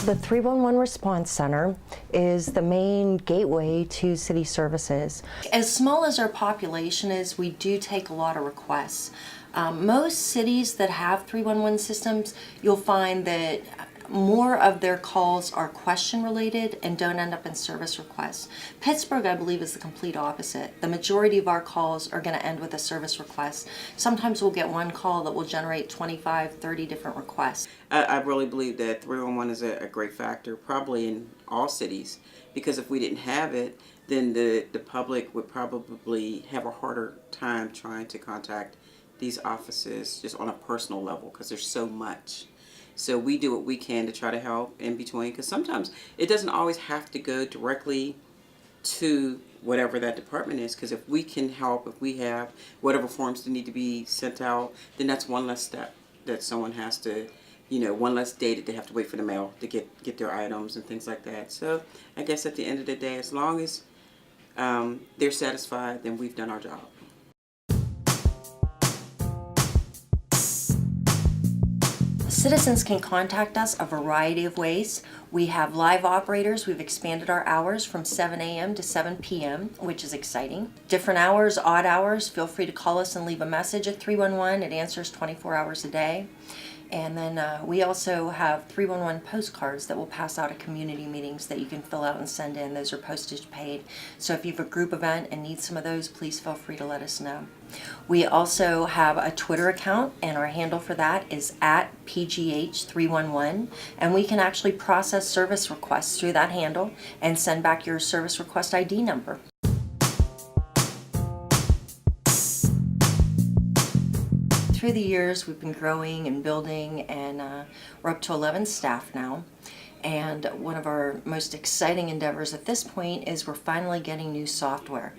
The 311 Response Center is the main gateway to city services. As small as our population is, we do take a lot of requests. Most cities that have 311 systems, you'll find that more of their calls are question related and don't end up in service requests. Pittsburgh, I believe, is the complete opposite. The majority of our calls are going to end with a service request. Sometimes we'll get one call that will generate 25, 30 different requests. I really believe that 311 is a great factor, probably in all cities, because if we didn't have it, then the public would probably have a harder time trying to contact these offices just on a personal level, because there's so much. So we do what we can to try to help in between, because sometimes it doesn't always have to go directly to whatever that department is, because if we can help, if we have whatever forms that need to be sent out, then that's one less step that someone has to, one less day that they have to wait for the mail to get their items and things like that. So I guess at the end of the day, as long as they're satisfied, then we've done our job. Citizens can contact us a variety of ways. We have live operators. We've expanded our hours from 7 a.m. to 7 p.m., which is exciting. Different hours, odd hours, feel free to call us and leave a message at 311. It answers 24 hours a day. And then we also have 311 postcards that we'll pass out at community meetings that you can fill out and send in. Those are postage paid. So if you have a group event and need some of those, please feel free to let us know. We also have a Twitter account, and our handle for that is @PGH311. And we can actually process service requests through that handle and send back your service request ID number. Through the years, we've been growing and building, and we're up to 11 staff now. And one of our most exciting endeavors at this point is we're finally getting new software.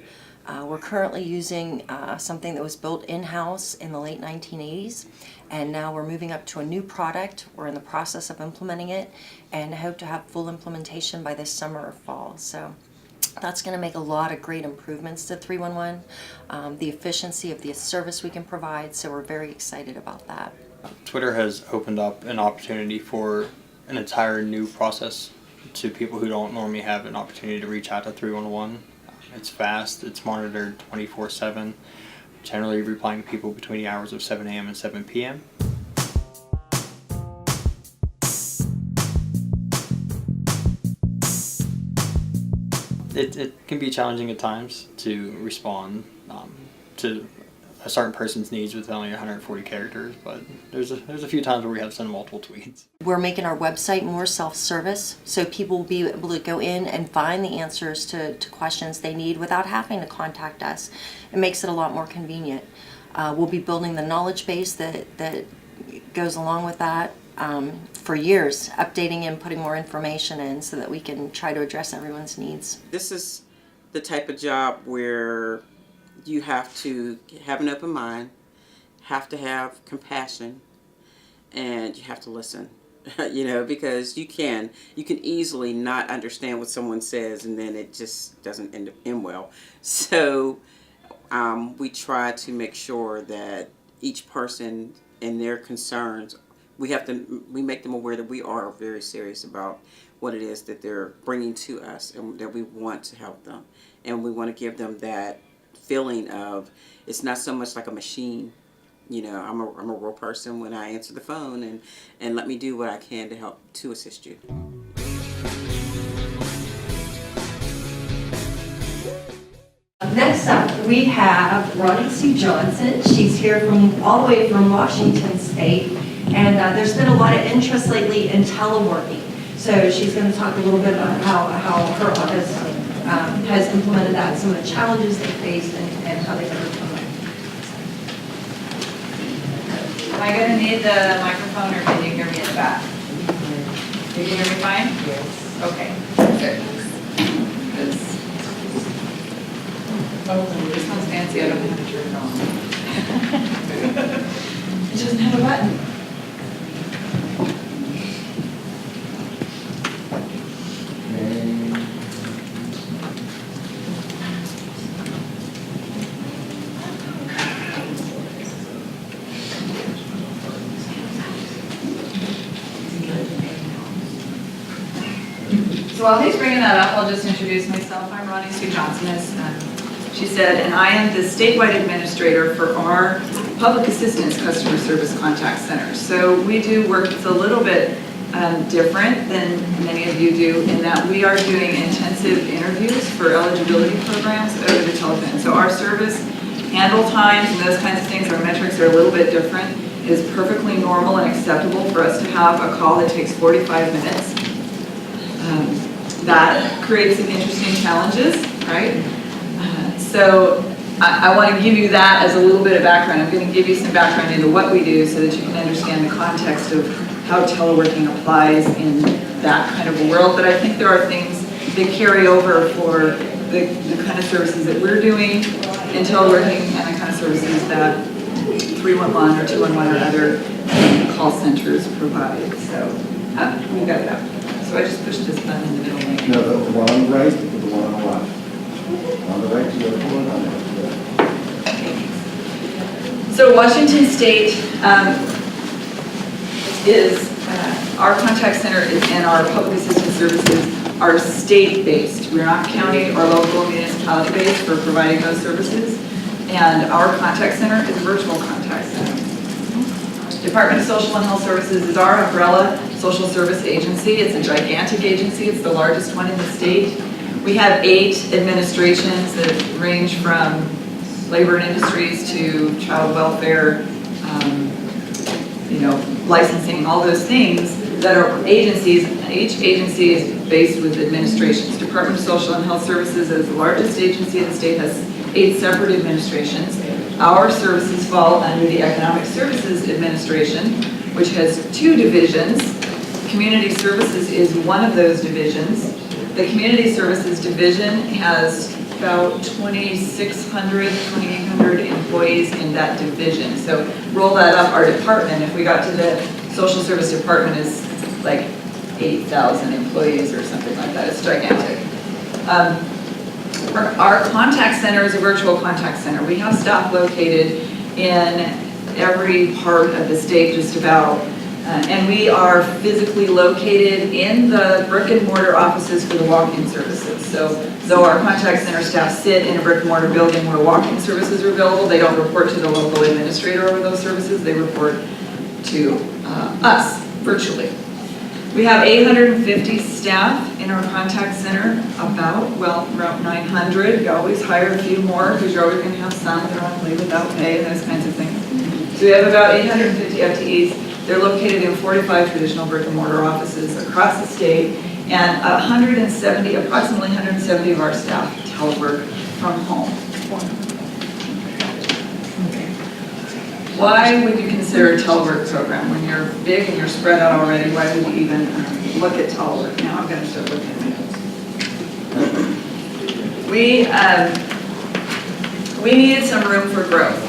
We're currently using something that was built in-house in the late 1980s, and now we're moving up to a new product. We're in the process of implementing it and hope to have full implementation by this summer or fall. So that's going to make a lot of great improvements to 311, the efficiency of the service we can provide, so we're very excited about that. Twitter has opened up an opportunity for an entire new process to people who don't normally have an opportunity to reach out to 311. It's fast, it's monitored 24/7, generally replying to people between the hours of 7 a.m. and 7 p.m. It can be challenging at times to respond to a certain person's needs with only 140 characters, but there's a few times where we have to send multiple tweets. We're making our website more self-service, so people will be able to go in and find the answers to questions they need without having to contact us. It makes it a lot more convenient. We'll be building the knowledge base that goes along with that. For years, updating and putting more information in so that we can try to address everyone's needs. This is the type of job where you have to have an open mind, have to have compassion, and you have to listen. Because you can easily not understand what someone says, and then it just doesn't end well. So we try to make sure that each person and their concerns, we make them aware that we are very serious about what it is that they're bringing to us, and that we want to help them, and we want to give them that feeling of it's not so much like a machine. I'm a real person when I answer the phone, and let me do what I can to help to assist you. Next up, we have Ronnie C. Johnson. She's here from all the way from Washington State, and there's been a lot of interest lately in teleworking. So she's going to talk a little bit about how her office has implemented that, some of the challenges they faced, and how they've overcome it. Am I going to need the microphone, or can you hear me in the back? You can hear me fine? Yes. Okay, good. Oh, this one's fancy, I don't have to turn it on. It doesn't have a button. So while he's bringing that up, I'll just introduce myself. I'm Ronnie C. Johnson, as she said, and I am the statewide administrator for our public assistance customer service contact center. So we do work that's a little bit different than many of you do, in that we are doing intensive interviews for eligibility programs over the telephone. So our service handle times and those kinds of things, our metrics are a little bit different. It is perfectly normal and acceptable for us to have a call that takes 45 minutes. That creates some interesting challenges, right? So I want to give you that as a little bit of background. I'm going to give you some background into what we do so that you can understand the context of how teleworking applies in that kind of a world. But I think there are things that carry over for the kind of services that we're doing in teleworking and the kind of services that 311 or 211 or other call centers provide. So we got it up. So I just pushed this button in the middle. No, the one on the right, the one on the left. On the right, the other one, on the left. So Washington State is, our contact center is, and our public assistance services are state-based. We're not county or local municipality-based for providing those services. And our contact center is a virtual contact center. Department of Social and Health Services is our umbrella social service agency. It's a gigantic agency. It's the largest one in the state. We have 8 administrations that range from labor and industries to child welfare, licensing, all those things that are agencies. Each agency is based with administrations. Department of Social and Health Services is the largest agency in the state, has 8 separate administrations. Our services fall under the Economic Services Administration, which has 2 divisions. Community Services is one of those divisions. The Community Services Division has about 2,600, 2,800 employees in that division. So roll that up, our department, if we got to the Social Service Department, is like 8,000 employees or something like that. It's gigantic. Our contact center is a virtual contact center. We have staff located in every part of the state, just about, and we are physically located in the brick and mortar offices for the walk-in services. So though our contact center staff sit in a brick and mortar building where walk-in services are available, they don't report to the local administrator over those services, they report to us virtually. We have 850 staff in our contact center, around 900. You always hire a few more because you're always going to have some that are on leave without pay and those kinds of things. So we have about 850 FTEs. They're located in 45 traditional brick and mortar offices across the state, and approximately 170 of our staff telework from home. Why would you consider a telework program when you're big and you're spread out already? Why would you even look at telework? Now I'm going to start looking at my notes. We needed some room for growth.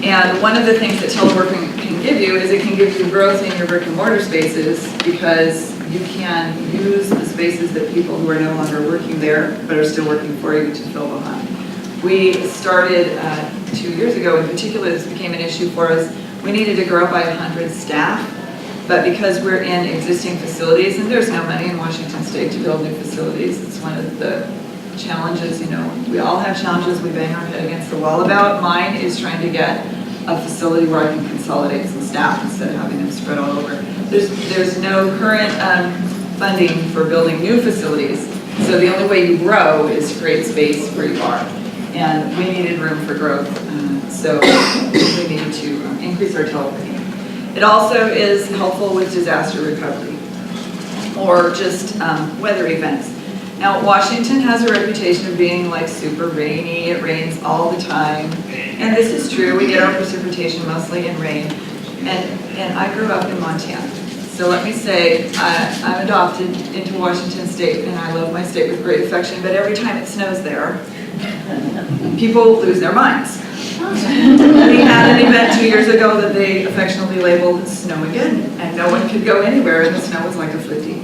And one of the things that teleworking can give you is it can give you growth in your brick and mortar spaces, because you can use the spaces that people who are no longer working there but are still working for you to fill them up. We started 2 years ago, in particular, this became an issue for us. We needed to grow by 100 staff, but because we're in existing facilities, and there's no money in Washington State to build new facilities, it's one of the challenges, we all have challenges we bang our head against the wall about. Mine is trying to get a facility where I can consolidate some staff instead of having them spread all over. There's no current funding for building new facilities So the only way you grow is to create space where you are. And we needed room for growth, so we needed to increase our teleworking. It also is helpful with disaster recovery or just weather events. Now, Washington has a reputation of being like super rainy. It rains all the time. And this is true. We get our precipitation mostly in rain. And I grew up in Montana. So let me say, I'm adopted into Washington State, and I love my state with great affection, but every time it snows there, people lose their minds. We had an event 2 years ago that they affectionately labeled Snowmageddon, and no one could go anywhere, and the snow was like a foot deep.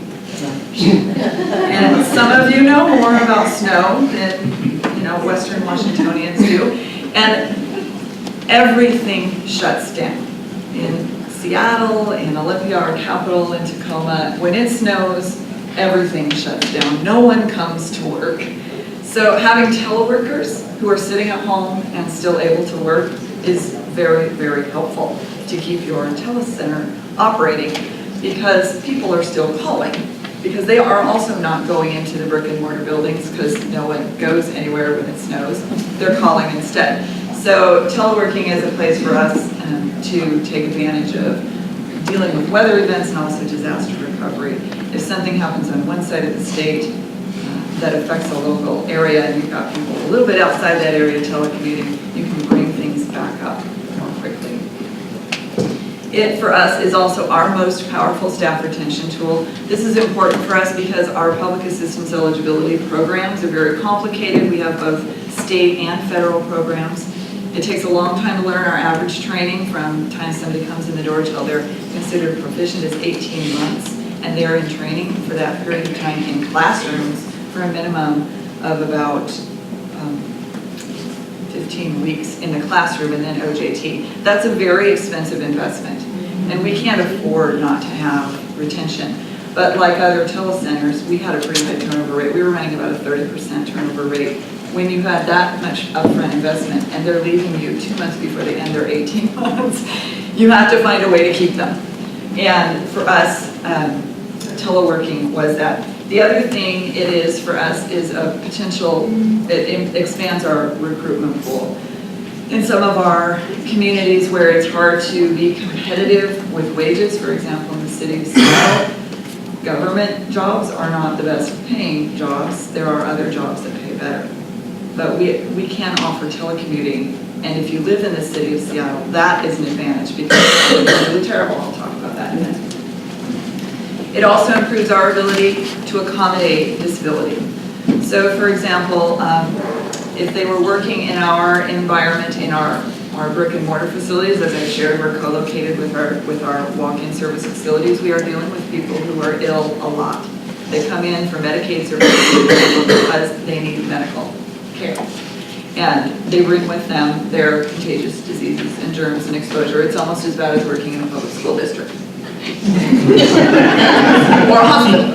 And some of you know more about snow than Western Washingtonians do, and everything shuts down. In Seattle, in Olympia, our capital, in Tacoma, when it snows, everything shuts down. No one comes to work. So having teleworkers who are sitting at home and still able to work is very, very helpful to keep your telecenter operating, because people are still calling, because they are also not going into the brick and mortar buildings because no one goes anywhere when it snows. They're calling instead. So teleworking is a place for us to take advantage of dealing with weather events and also disaster recovery. If something happens on one side of the state that affects a local area and you've got people a little bit outside that area telecommuting, you can bring things back up more quickly. It, for us, is also our most powerful staff retention tool. This is important for us because our public assistance eligibility programs are very complicated. We have both state and federal programs. It takes a long time to learn. Our average training from the time somebody comes in the door till they're considered proficient is 18 months, and they're in training for that period of time in classrooms for a minimum of about 15 weeks in the classroom and then OJT. That's a very expensive investment, and we can't afford not to have retention. But like other telecenters, we had a pretty high turnover rate. We were running about a 30% turnover rate. When you've had that much upfront investment and they're leaving you 2 months before they end their 18 months, you have to find a way to keep them. And for us, teleworking was that. The other thing it is for us is a potential, it expands our recruitment pool. In some of our communities where it's hard to be competitive with wages, for example, in the city of Seattle, government jobs are not the best paying jobs. There are other jobs that pay better. But we can offer telecommuting, and if you live in the city of Seattle, that is an advantage because it's really terrible. I'll talk about that in a minute. It also improves our ability to accommodate disability. So for example, if they were working in our environment, in our brick and mortar facilities, as I shared, we're co-located with our walk-in service facilities. We are dealing with people who are ill a lot. They come in for Medicaid services because they need medical care. And they bring with them their contagious diseases and germs and exposure. It's almost as bad as working in a public school district. Or a hospital.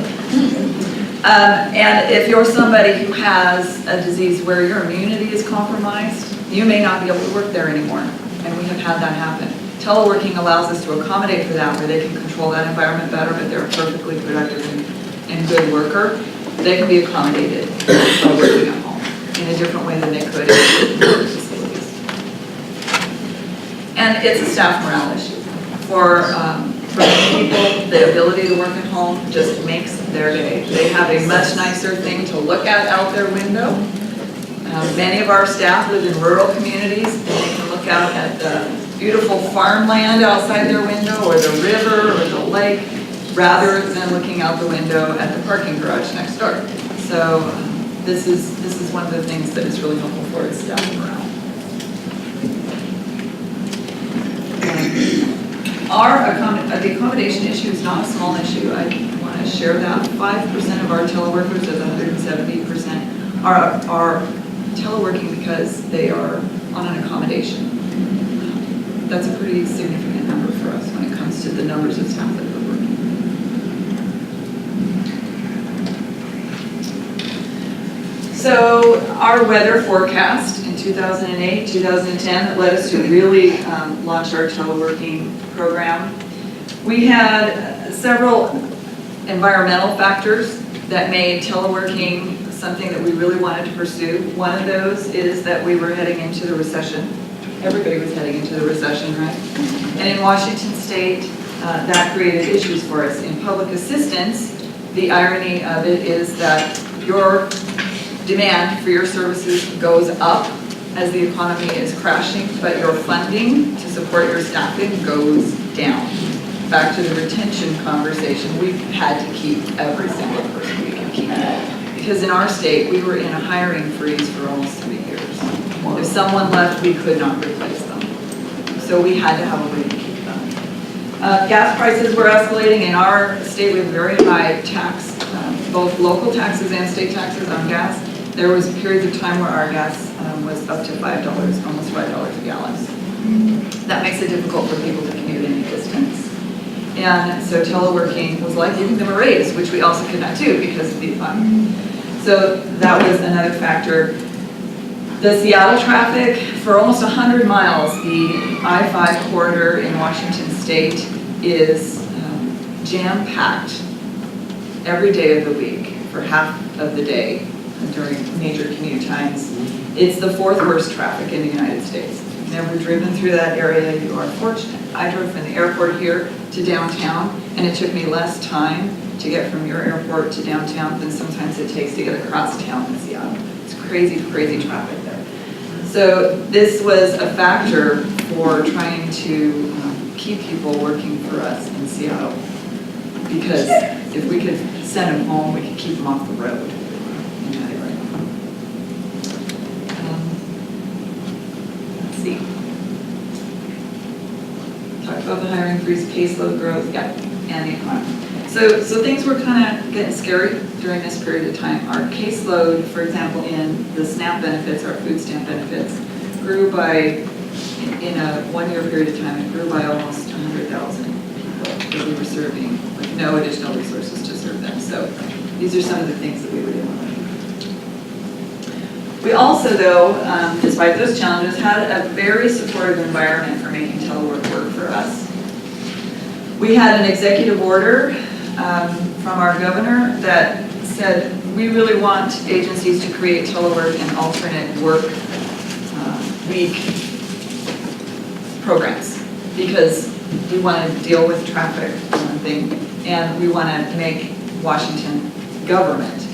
And if you're somebody who has a disease where your immunity is compromised, you may not be able to work there anymore. And we have had that happen. Teleworking allows us to accommodate for that, where they can control that environment better, but they're a perfectly productive and good worker. They can be accommodated by working at home in a different way than they could in facilities. And it's a staff morale issue. For people, the ability to work at home just makes their day. They have a much nicer thing to look at out their window. Many of our staff live in rural communities, and they can look out at the beautiful farmland outside their window, or the river, or the lake, rather than looking out the window at the parking garage next door. So this is one of the things that is really helpful for its staff morale. The accommodation issue is not a small issue. I want to share that. 5% of our teleworkers of the 170% are teleworking because they are on an accommodation. That's a pretty significant number for us when it comes to the numbers of staff that we're working with. So our weather forecast in 2008, 2010 that led us to really launch our teleworking program. We had several environmental factors that made teleworking something that we really wanted to pursue. One of those is that we were heading into the recession. Everybody was heading into the recession, right? And in Washington State, that created issues for us. In public assistance, the irony of it is that your demand for your services goes up as the economy is crashing, but your funding to support your staffing goes down. Back to the retention conversation, we've had to keep every single person we can keep. Because in our state, we were in a hiring freeze for almost 3 years. If someone left, we could not replace them. So we had to have a way to keep them. Gas prices were escalating. In our state, we have very high tax, both local taxes and state taxes on gas. There was periods of time where our gas was up to $5, almost $5 a gallon. That makes it difficult for people to commute any distance. And so teleworking was like giving them a raise, which we also could not do because of the economy. So that was another factor. The Seattle traffic, for almost 100 miles, the I-5 corridor in Washington State is jam-packed every day of the week for half of the day during major commute times. It's the 4th worst traffic in the United States. If you've never driven through that area, you are fortunate. I drove from the airport here to downtown, and it took me less time to get from your airport to downtown than sometimes it takes to get across town in Seattle. It's crazy, crazy traffic there. So this was a factor for trying to keep people working for us in Seattle, because if we could send them home, we could keep them off the road in that area. Let's see. Talked about the hiring freeze, caseload growth, yeah, and the economy. So things were kind of getting scary during this period of time. Our caseload, for example, in the SNAP benefits, our food stamp benefits, grew by, in a 1-year period of time, it grew by almost 100,000 people that we were serving with no additional resources to serve them. So these are some of the things that we were doing. We also, though, despite those challenges, had a very supportive environment for making telework work for us. We had an executive order from our governor that said we really want agencies to create telework and alternate work week programs, because we want to deal with traffic, one thing, and we want to make Washington government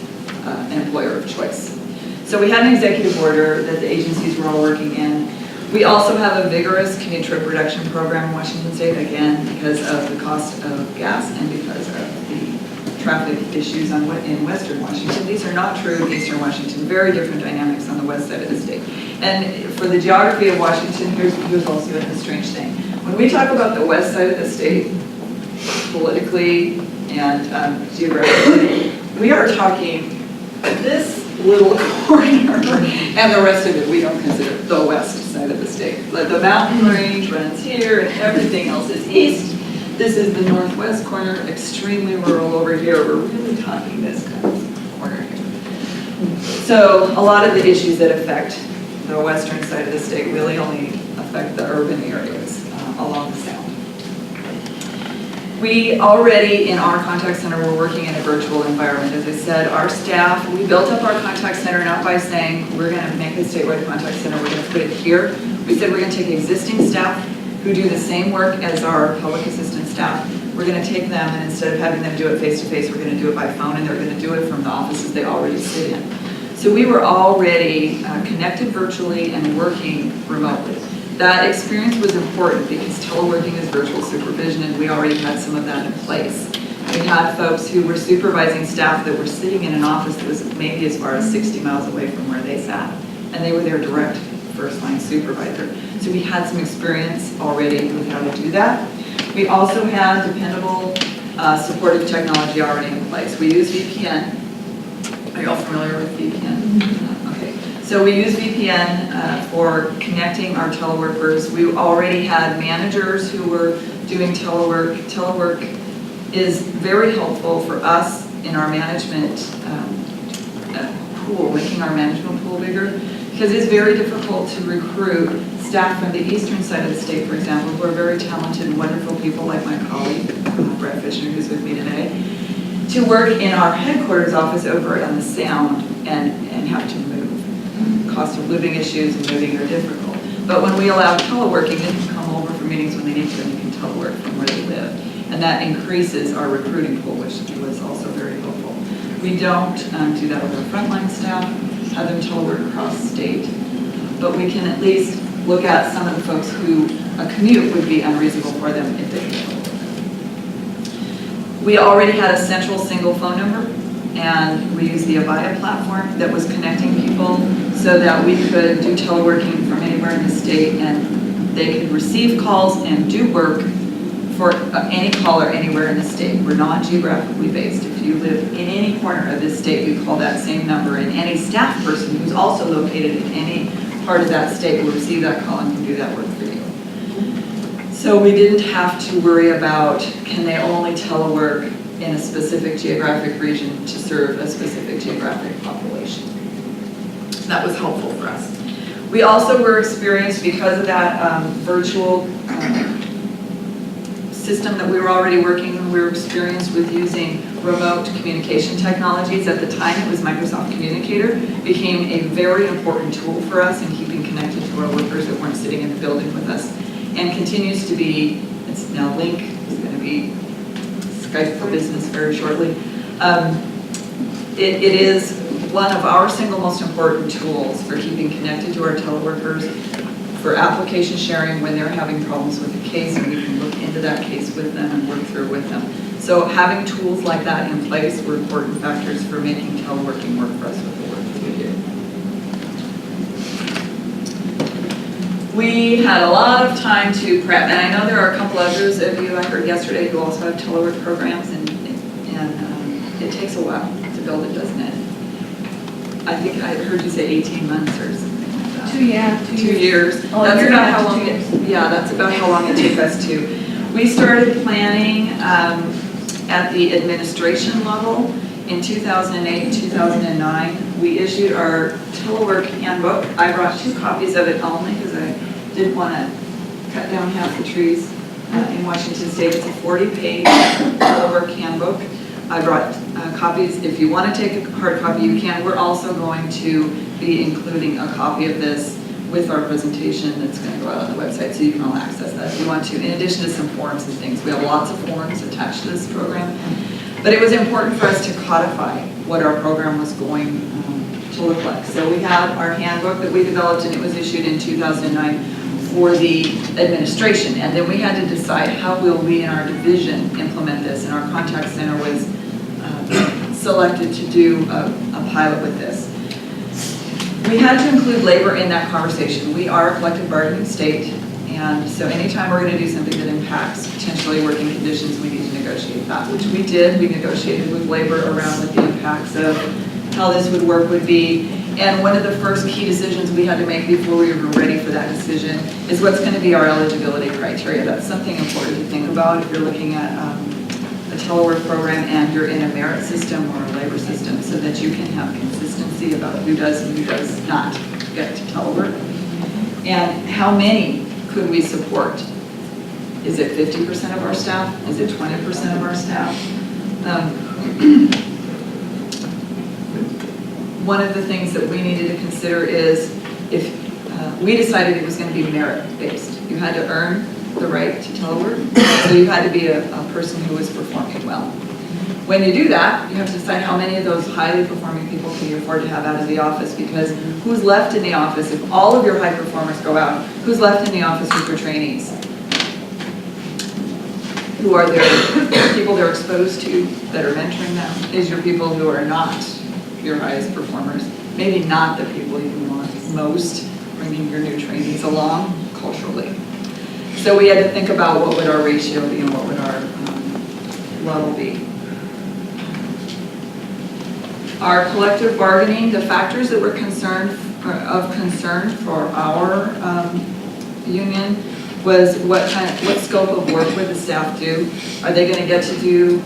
an employer of choice. So we had an executive order that the agencies were all working in. We also have a vigorous commute trip reduction program in Washington State, again, because of the cost of gas and because of the traffic issues in Western Washington. These are not true in Eastern Washington, very different dynamics on the west side of the state. And for the geography of Washington, here's also a strange thing. When we talk about the west side of the state, politically and geographically, we are talking this little corner, and the rest of it we don't consider the west side of the state. Like the mountain range runs here, and everything else is east. This is the northwest corner, extremely rural over here. We're really talking this kind of corner here. So a lot of the issues that affect the western side of the state really only affect the urban areas along the sound. We already, in our contact center, we're working in a virtual environment. As I said, our staff, we built up our contact center not by saying we're going to make a statewide contact center, we're going to put it here. We said we're going to take existing staff who do the same work as our public assistance staff. We're going to take them, and instead of having them do it face-to-face, we're going to do it by phone, and they're going to do it from the offices they already sit in. So we were already connected virtually and working remotely. That experience was important because teleworking is virtual supervision, and we already had some of that in place. We had folks who were supervising staff that were sitting in an office that was maybe as far as 60 miles away from where they sat, and they were their direct first-line supervisor. So we had some experience already with how to do that. We also had dependable supportive technology already in place. We use VPN. Are you all familiar with VPN? Okay. So we use VPN for connecting our teleworkers. We already had managers who were doing telework. Telework is very helpful for us in our management pool, making our management pool bigger, because it's very difficult to recruit staff from the eastern side of the state, for example, who are very talented and wonderful people like my colleague, Brett Fisher, who's with me today. to work in our headquarters office over on the Sound and have to move. Cost of living issues and moving are difficult. But when we allow teleworking, they can come over for meetings when they need to, and they can telework from where they live. And that increases our recruiting pool, which was also very helpful. We don't do that with our frontline staff, have them telework across the state. But we can at least look at some of the folks who a commute would be unreasonable for them if they could. We already had a central single phone number, and we used the Avaya platform that was connecting people so that we could do teleworking from anywhere in the state, and they could receive calls and do work for any caller anywhere in the state. We're not geographically based. If you live in any corner of this state, we call that same number, and any staff person who's also located in any part of that state will receive that call and can do that work for you. So we didn't have to worry about, can they only telework in a specific geographic region to serve a specific geographic population. That was helpful for us. We also were experienced, because of that virtual system that we were already working in, we were experienced with using remote communication technologies. At the time, it was Microsoft Communicator. It became a very important tool for us in keeping connected to our workers that weren't sitting in the building with us, and continues to be. It's now Link. It's going to be Skype for Business very shortly. It is one of our single most important tools for keeping connected to our teleworkers, for application sharing when they're having problems with a case, and we can look into that case with them and work through with them. So having tools like that in place were important factors for making teleworking work for us with the work that we do. We had a lot of time to prep, and I know there are a couple others of you I heard yesterday who also have telework programs, and it takes a while to build it, doesn't it? I think I heard you say 18 months or something like that. 2 years. Oh, that's about how long. That's about how long it took us to. We started planning at the administration level in 2008, 2009. We issued our telework handbook. I brought 2 copies of it only because I didn't want to cut down half the trees in Washington State. It's a 40-page telework handbook. I brought copies. If you want to take a hard copy, you can. We're also going to be including a copy of this with our presentation that's going to go out on the website, so you can all access that if you want to, in addition to some forms and things. We have lots of forms attached to this program. But it was important for us to codify what our program was going to look like. So we had our handbook that we developed, and it was issued in 2009 for the administration. And then we had to decide how will we in our division implement this, and our contact center was selected to do a pilot with this. We had to include labor in that conversation. We are a collective bargaining state, and so anytime we're going to do something that impacts potentially working conditions, we need to negotiate that, which we did. We negotiated with labor around what the impacts of how this would work would be. And one of the first key decisions we had to make before we were ready for that decision is what's going to be our eligibility criteria. That's something important to think about if you're looking at a telework program and you're in a merit system or a labor system, so that you can have consistency about who does and who does not get to telework. And how many could we support? Is it 50% of our staff? Is it 20% of our staff? One of the things that we needed to consider is if we decided it was going to be merit-based. You had to earn the right to telework, so you had to be a person who was performing well. When you do that, you have to decide how many of those highly performing people can you afford to have out of the office, because who's left in the office? If all of your high performers go out, who's left in the office with your trainees? Who are their people they're exposed to that are mentoring them? Is your people who are not your highest performers? Maybe not the people you want most bringing your new trainees along culturally. So we had to think about what would our ratio be and what would our level be. Our collective bargaining, the factors that were of concern for our union was what scope of work would the staff do? Are they going to get to do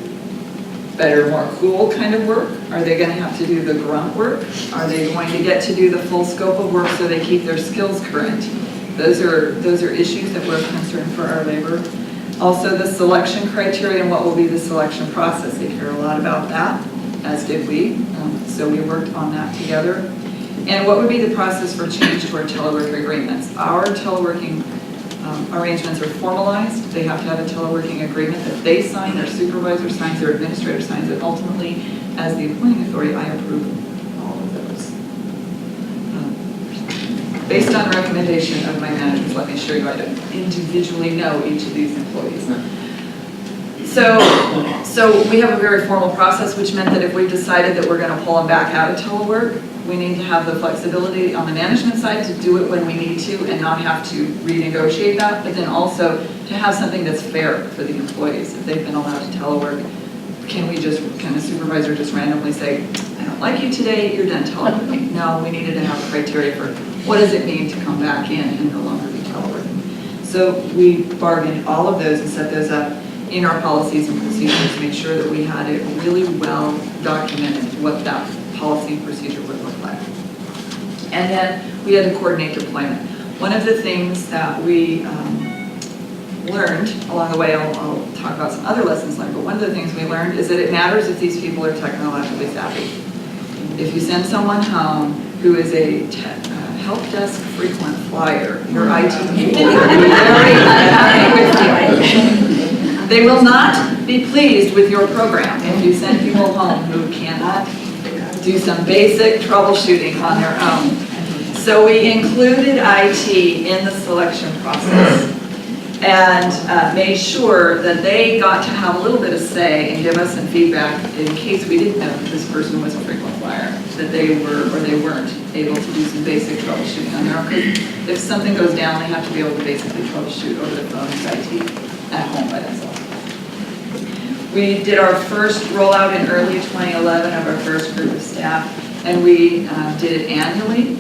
better, more cool kind of work? Are they going to have to do the grunt work? Are they going to get to do the full scope of work so they keep their skills current? Those are issues that were of concern for our labor. Also the selection criteria and what will be the selection process. They care a lot about that, as did we. So we worked on that together. And what would be the process for change to our telework agreements? Our teleworking arrangements are formalized. They have to have a teleworking agreement that they sign, their supervisor signs, their administrator signs, and ultimately, as the appointing authority, I approve all of those. Based on recommendation of my managers, let me assure you, I don't individually know each of these employees. So we have a very formal process, which meant that if we decided that we're going to pull them back out of telework, we need to have the flexibility on the management side to do it when we need to and not have to renegotiate that, but then also to have something that's fair for the employees. If they've been allowed to telework, can a supervisor just randomly say, I don't like you today, you're done teleworking? No, we needed to have a criteria for what does it mean to come back in and no longer be teleworking. So we bargained all of those and set those up in our policies and procedures to make sure that we had it really well documented what that policy and procedure would look like. And then we had to coordinate deployment. One of the things that we learned along the way, I'll talk about some other lessons learned, but one of the things we learned is that it matters if these people are technologically savvy. If you send someone home who is a help desk frequent flyer, your IT people will be very happy with you. They will not be pleased with your program if you send people home who cannot do some basic troubleshooting on their own. So we included IT in the selection process and made sure that they got to have a little bit of say and give us some feedback in case we didn't know that this person was a frequent flyer, that they were or they weren't able to do some basic troubleshooting on their own. Because if something goes down, they have to be able to basically troubleshoot over the phone with IT at home by themselves. We did our first rollout in early 2011 of our first group of staff, and we did it annually.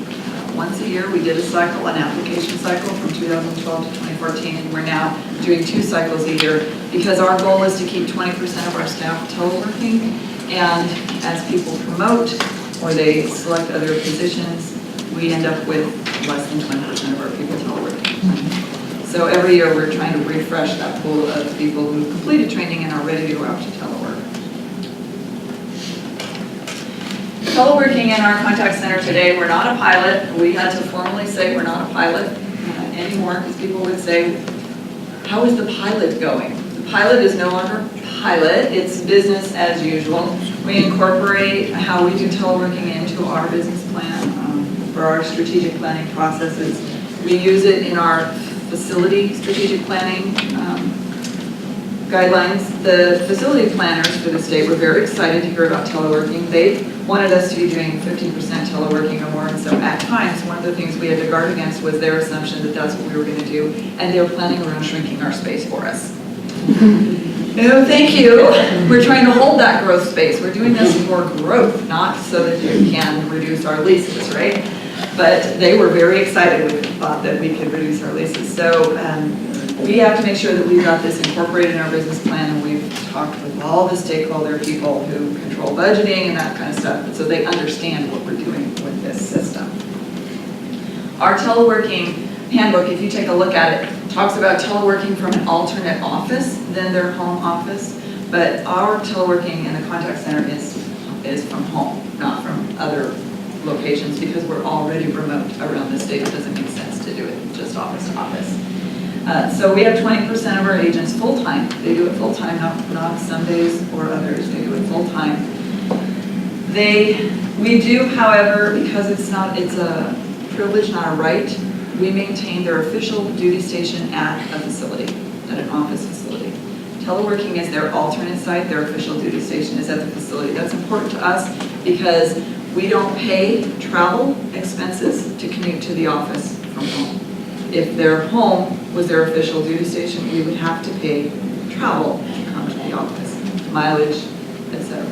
Once a year, we did a cycle, an application cycle from 2012 to 2014, and we're now doing 2 cycles a year because our goal is to keep 20% of our staff teleworking, and as people promote or they select other positions, we end up with less than 20% of our people teleworking. So every year we're trying to refresh that pool of people who completed training and are ready to go out to telework. Teleworking in our contact center today, we're not a pilot. We had to formally say we're not a pilot anymore because people would say, how is the pilot going? The pilot is no longer pilot, it's business as usual. We incorporate how we do teleworking into our business plan for our strategic planning processes. We use it in our facility strategic planning guidelines. The facility planners for the state were very excited to hear about teleworking. They wanted us to be doing 15% teleworking or more, and so at times one of the things we had to guard against was their assumption that that's what we were going to do, and they were planning around shrinking our space for us. No, thank you. We're trying to hold that growth space. We're doing this for growth, not so that you can reduce our leases, right? But they were very excited with the thought that we could reduce our leases. So we have to make sure that we've got this incorporated in our business plan, and we've talked with all the stakeholder people who control budgeting and that kind of stuff, so they understand what we're doing with this system. Our teleworking handbook, if you take a look at it, talks about teleworking from an alternate office than their home office, but our teleworking in the contact center is from home, not from other locations, because we're already remote around the state. It doesn't make sense to do it just office to office. So we have 20% of our agents full-time. They do it full-time, not Sundays or others. They do it full-time. We do, however, because it's a privilege, not a right, we maintain their official duty station at a facility, at an office facility. Teleworking is their alternate site. Their official duty station is at the facility. That's important to us because we don't pay travel expenses to commute to the office from home. If their home was their official duty station, we would have to pay travel to come to the office, mileage, etc.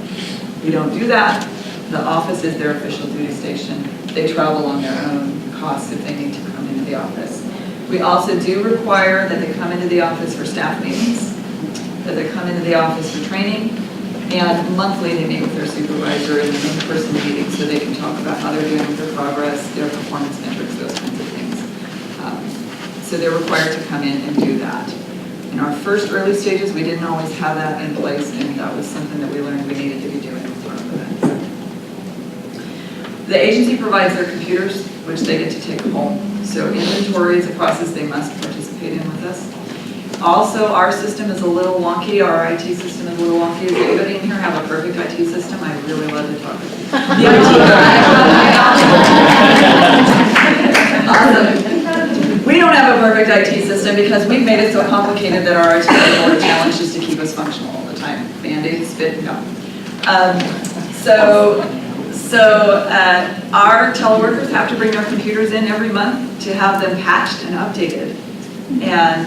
We don't do that. The office is their official duty station. They travel on their own costs if they need to come into the office. We also do require that they come into the office for staff meetings, that they come into the office for training, and monthly they meet with their supervisor in an in-person meeting so they can talk about how they're doing with their progress, their performance metrics, those kinds of things. So they're required to come in and do that. In our first early stages, we didn't always have that in place, and that was something that we learned we needed to be doing. The agency provides their computers, which they get to take home. So inventory is a process they must participate in with us. Also, our system is a little wonky. Our IT system is a little wonky. Does anybody in here have a perfect IT system? I really love to talk with you. The IT Awesome. We don't have a perfect IT system because we've made it so complicated that our IT challenge is to keep us functional all the time. Band-Aid, spit, and gum. Our teleworkers have to bring their computers in every month to have them patched and updated. And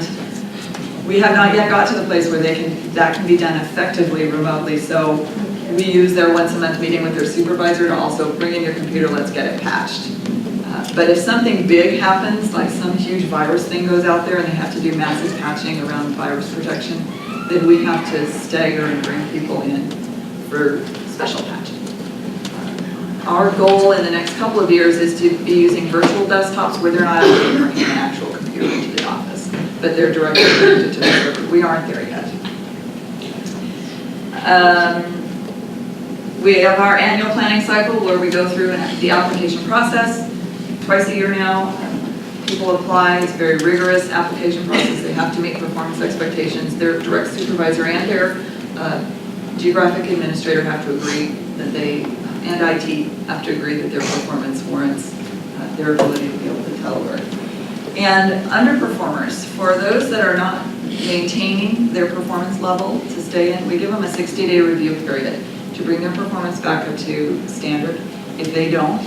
we have not yet got to the place where that can be done effectively remotely. So we use their once a month meeting with their supervisor to also bring in your computer, let's get it patched. But if something big happens, like some huge virus thing goes out there and they have to do massive patching around virus protection, then we have to stagger and bring people in for special patching. Our goal in the next couple of years is to be using virtual desktops where they're not actually bringing an actual computer into the office, but they're directly connected to the server. We aren't there yet. We have our annual planning cycle where we go through the application process. Twice a year now, people apply. It's a very rigorous application process. They have to meet performance expectations. Their direct supervisor and their geographic administrator have to agree that and IT have to agree that their performance warrants their ability to be able to telework. And underperformers, for those that are not maintaining their performance level to stay in, we give them a 60-day review period to bring their performance back up to standard. If they don't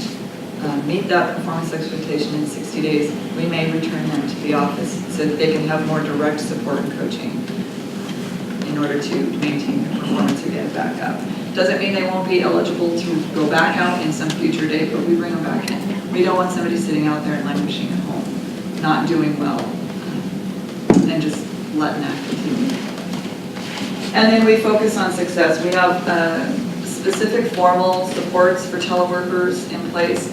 meet that performance expectation in 60 days, we may return them to the office so that they can have more direct support and coaching in order to maintain their performance and get it back up. Doesn't mean they won't be eligible to go back out in some future date, but we bring them back in. We don't want somebody sitting out there and languishing at home, not doing well, and just letting that continue. And then we focus on success. We have specific formal supports for teleworkers in place,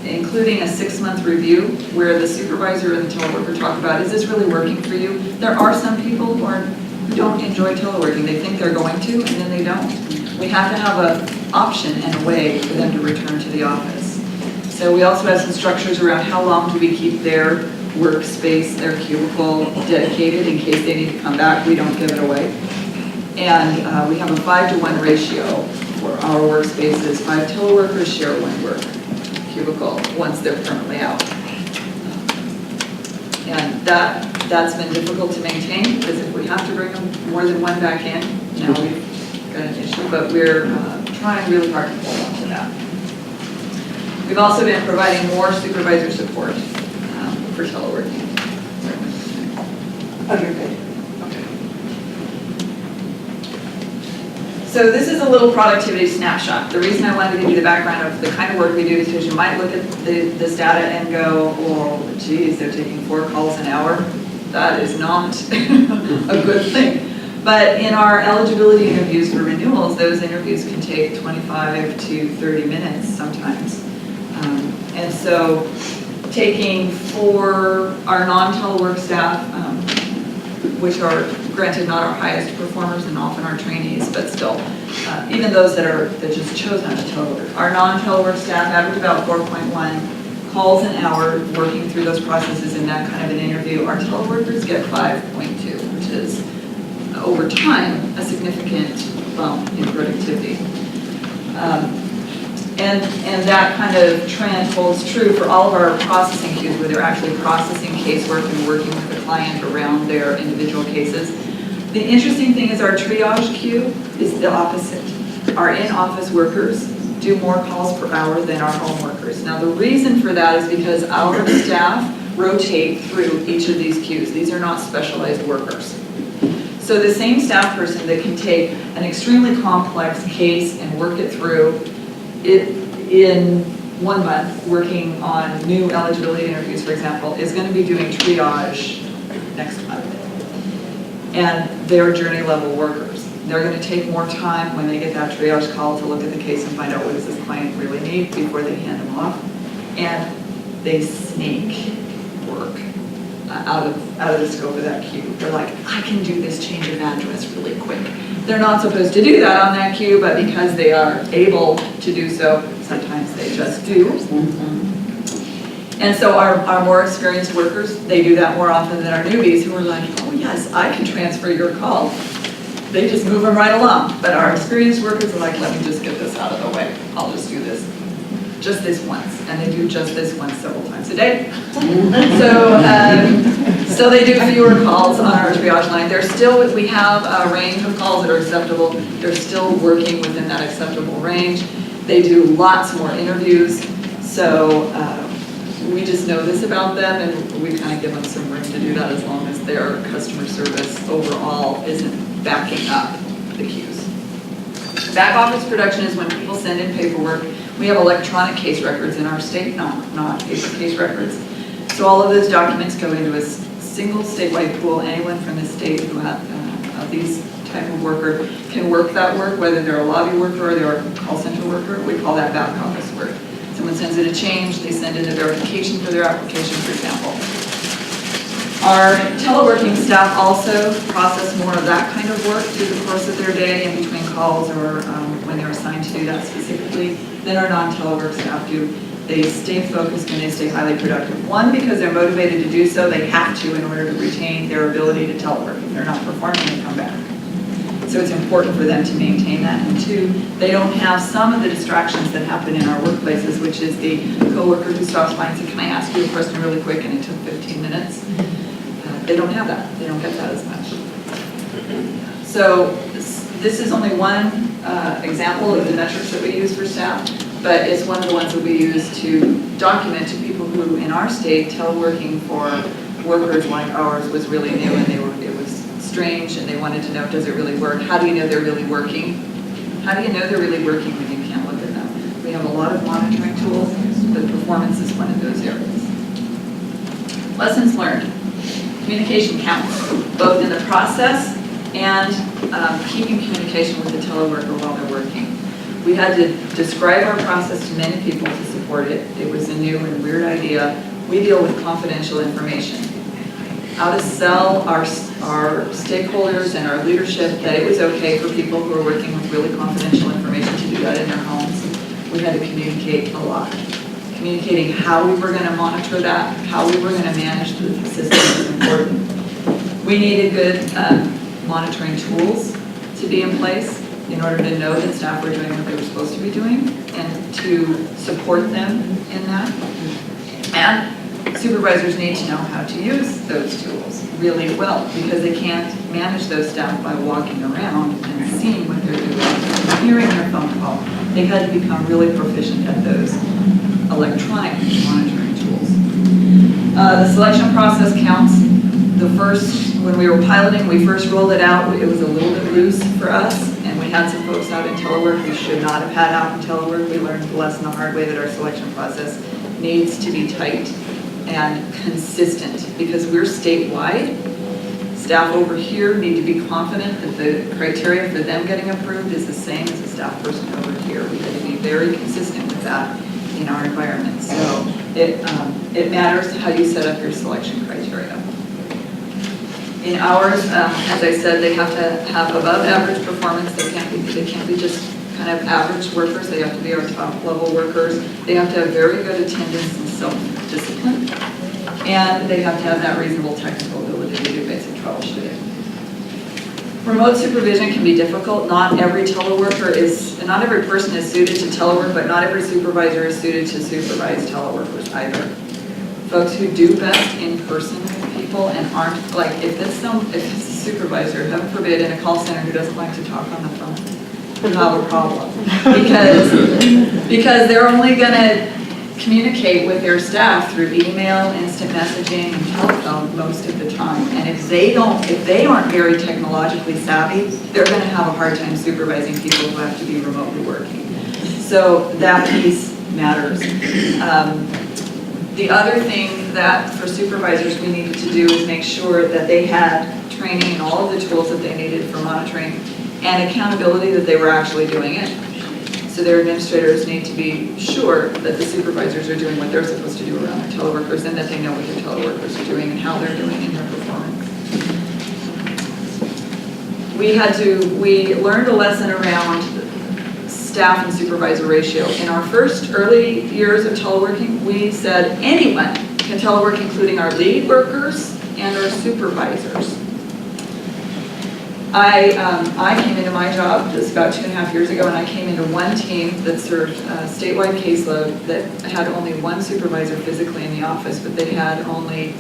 including a 6-month review where the supervisor and the teleworker talk about, is this really working for you? There are some people who don't enjoy teleworking. They think they're going to, and then they don't. We have to have an option and a way for them to return to the office. So we also have some structures around how long do we keep their workspace, their cubicle dedicated in case they need to come back. We don't give it away. And we have a 5-to-1 ratio for our workspaces. 5 teleworkers share 1 work cubicle once they're permanently out. And that's been difficult to maintain because if we have to bring them more than 1 back in, now we've got an issue, but we're trying really hard to hold on to that. We've also been providing more supervisor support for teleworking. Oh, you're good. Okay. So this is a little productivity snapshot. The reason I wanted to give you the background of the kind of work we do is because you might look at this data and go, well, geez, they're taking 4 calls an hour. That is not a good thing. But in our eligibility interviews for renewals, those interviews can take 25 to 30 minutes sometimes. And so taking for our non-telework staff, which are granted not our highest performers and often our trainees, but still, even those that just chose not to telework. Our non-telework staff average about 4.1 calls an hour working through those processes in that kind of an interview. Our teleworkers get 5.2, which is over time a significant bump in productivity. And that kind of trend holds true for all of our processing queues where they're actually processing casework and working with the client around their individual cases. The interesting thing is our triage queue is the opposite. Our in-office workers do more calls per hour than our home workers. Now the reason for that is because our staff rotate through each of these queues. These are not specialized workers. So the same staff person that can take an extremely complex case and work it through in 1 month, working on new eligibility interviews, for example, is going to be doing triage next month. And they're journey level workers. They're going to take more time when they get that triage call to look at the case and find out what does this client really need before they hand them off. And they sneak work. out of the scope of that queue. They're like, I can do this change of address really quick. They're not supposed to do that on that queue, but because they are able to do so, sometimes they just do. And so our more experienced workers, they do that more often than our newbies who are like, oh yes, I can transfer your call. They just move them right along. But our experienced workers are like, let me just get this out of the way. I'll just do this just this once. And they do just this once several times a day. So they do fewer calls on our triage line. We have a range of calls that are acceptable. They're still working within that acceptable range. They do lots more interviews. So we just know this about them, and we kind of give them some room to do that as long as their customer service overall isn't backing up the queues. Back office production is when people send in paperwork. We have electronic case records in our state, not paper case records. So all of those documents go into a single statewide pool. Anyone from the state who of these type of worker can work that work, whether they're a lobby worker or they're a call center worker. We call that back office work. Someone sends in a change, they send in a verification for their application, for example. Our teleworking staff also process more of that kind of work through the course of their day in between calls or when they're assigned to do that specifically than our non-telework staff do. They stay focused and they stay highly productive. One, because they're motivated to do so, they have to in order to retain their ability to telework. If they're not performing, they come back. So it's important for them to maintain that. And two, they don't have some of the distractions that happen in our workplaces, which is the coworker who stops by and says, can I ask you a question really quick? And it took 15 minutes. They don't have that. They don't get that as much. So this is only one example of the metrics that we use for staff, but it's one of the ones that we use to document to people who in our state teleworking for workers like ours was really new and it was strange and they wanted to know, does it really work? How do you know they're really working? How do you know they're really working when you can't look at them? We have a lot of monitoring tools, but performance is one of those areas. Lessons learned. Communication counts, both in the process and keeping communication with the teleworker while they're working. We had to describe our process to many people to support it. It was a new and weird idea. We deal with confidential information. How to sell our stakeholders and our leadership that it was okay for people who are working with really confidential information to do that in their homes. We had to communicate a lot. Communicating how we were going to monitor that, how we were going to manage the system is important. We needed good monitoring tools to be in place in order to know that staff were doing what they were supposed to be doing and to support them in that. And supervisors need to know how to use those tools really well because they can't manage those staff by walking around and seeing what they're doing and hearing their phone call. They had to become really proficient at those electronic monitoring tools. The selection process counts. When we were piloting, we first rolled it out, it was a little bit loose for us, and we had some folks out in telework we should not have had out in telework. We learned the lesson the hard way that our selection process needs to be tight and consistent because we're statewide. Staff over here need to be confident that the criteria for them getting approved is the same as a staff person over here. We have to be very consistent with that in our environment. So it matters how you set up your selection criteria. In ours, as I said, they have to have above average performance. They can't be just kind of average workers. They have to be our top level workers. They have to have very good attendance and self-discipline. And they have to have that reasonable technical ability to do basic troubleshooting. Remote supervision can be difficult. Not every person is suited to telework, but not every supervisor is suited to supervise teleworkers either. Folks who do best in person with people and aren't, like if it's a supervisor, heaven forbid, in a call center who doesn't like to talk on the phone, we have a problem. Because they're only going to communicate with their staff through email, instant messaging, and telephone most of the time. And if they aren't very technologically savvy, they're going to have a hard time supervising people who have to be remotely working. So that piece matters. The other thing that for supervisors we needed to do is make sure that they had training and all of the tools that they needed for monitoring and accountability that they were actually doing it. So their administrators need to be sure that the supervisors are doing what they're supposed to do around their teleworkers and that they know what their teleworkers are doing and how they're doing in their performance. We learned a lesson around staff and supervisor ratio. In our first early years of teleworking, we said anyone can telework, including our lead workers and our supervisors. I came into my job just about 2.5 years ago, and I came into one team that served a statewide caseload that had only one supervisor physically in the office, but they had only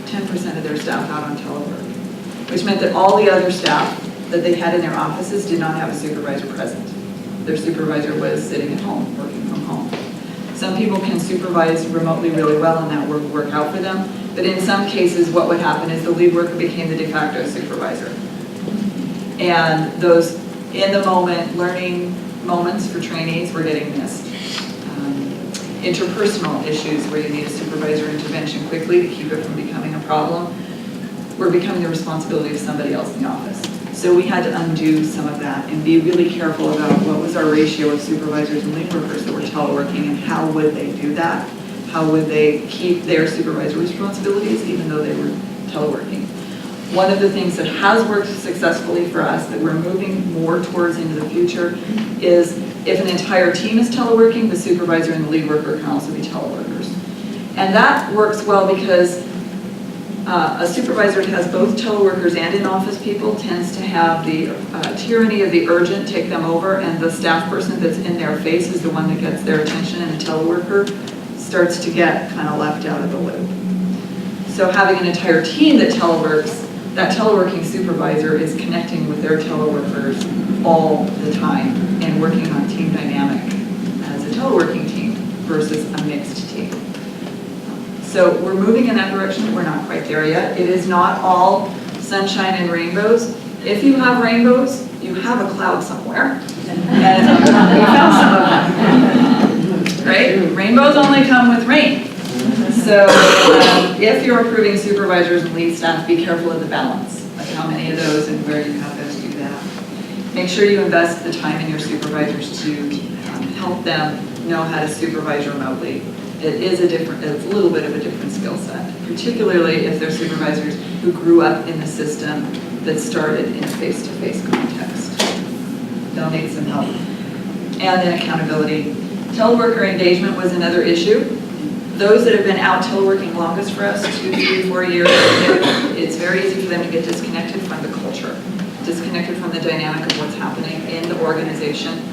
10% of their staff out on telework, which meant that all the other staff that they had in their offices did not have a supervisor present. Their supervisor was sitting at home, working from home. Some people can supervise remotely really well and that would work out for them, but in some cases what would happen is the lead worker became the de facto supervisor. And those in-the-moment learning moments for trainees were getting missed. Interpersonal issues where you need a supervisor intervention quickly to keep it from becoming a problem were becoming the responsibility of somebody else in the office. So we had to undo some of that and be really careful about what was our ratio of supervisors and lead workers that were teleworking and how would they do that? How would they keep their supervisor responsibilities even though they were teleworking? One of the things that has worked successfully for us that we're moving more towards into the future is if an entire team is teleworking, the supervisor and the lead worker can also be teleworkers. And that works well because a supervisor that has both teleworkers and in-office people tends to have the tyranny of the urgent take them over, and the staff person that's in their face is the one that gets their attention, and the teleworker starts to get kind of left out of the loop. So having an entire team that teleworks, that teleworking supervisor is connecting with their teleworkers all the time and working on team dynamic as a teleworking team versus a mixed team. So we're moving in that direction. We're not quite there yet. It is not all sunshine and rainbows. If you have rainbows, you have a cloud somewhere. And we found some of them. Right? Rainbows only come with rain. So if you're approving supervisors and lead staff, be careful of the balance, like how many of those and where you have those do that. Make sure you invest the time in your supervisors to help them know how to supervise remotely. It's a little bit of a different skill set, particularly if they're supervisors who grew up in the system that started in a face-to-face context. They'll need some help. And then accountability. Teleworker engagement was another issue. Those that have been out teleworking longest for us, 2, 3, 4 years, it's very easy for them to get disconnected from the culture, disconnected from the dynamic of what's happening in the organization.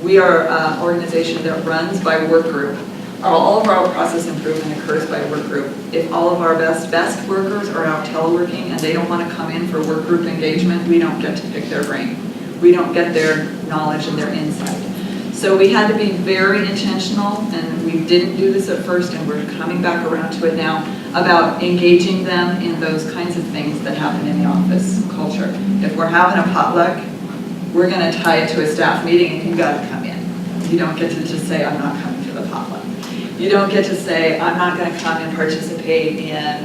We are an organization that runs by work group. All of our process improvement occurs by work group. If all of our best workers are out teleworking and they don't want to come in for work group engagement, we don't get to pick their brain. We don't get their knowledge and their insight. So we had to be very intentional, and we didn't do this at first, and we're coming back around to it now, about engaging them in those kinds of things that happen in the office culture. If we're having a potluck, we're going to tie it to a staff meeting, and you've got to come in. You don't get to just say, I'm not coming to the potluck. You don't get to say, I'm not going to come and participate in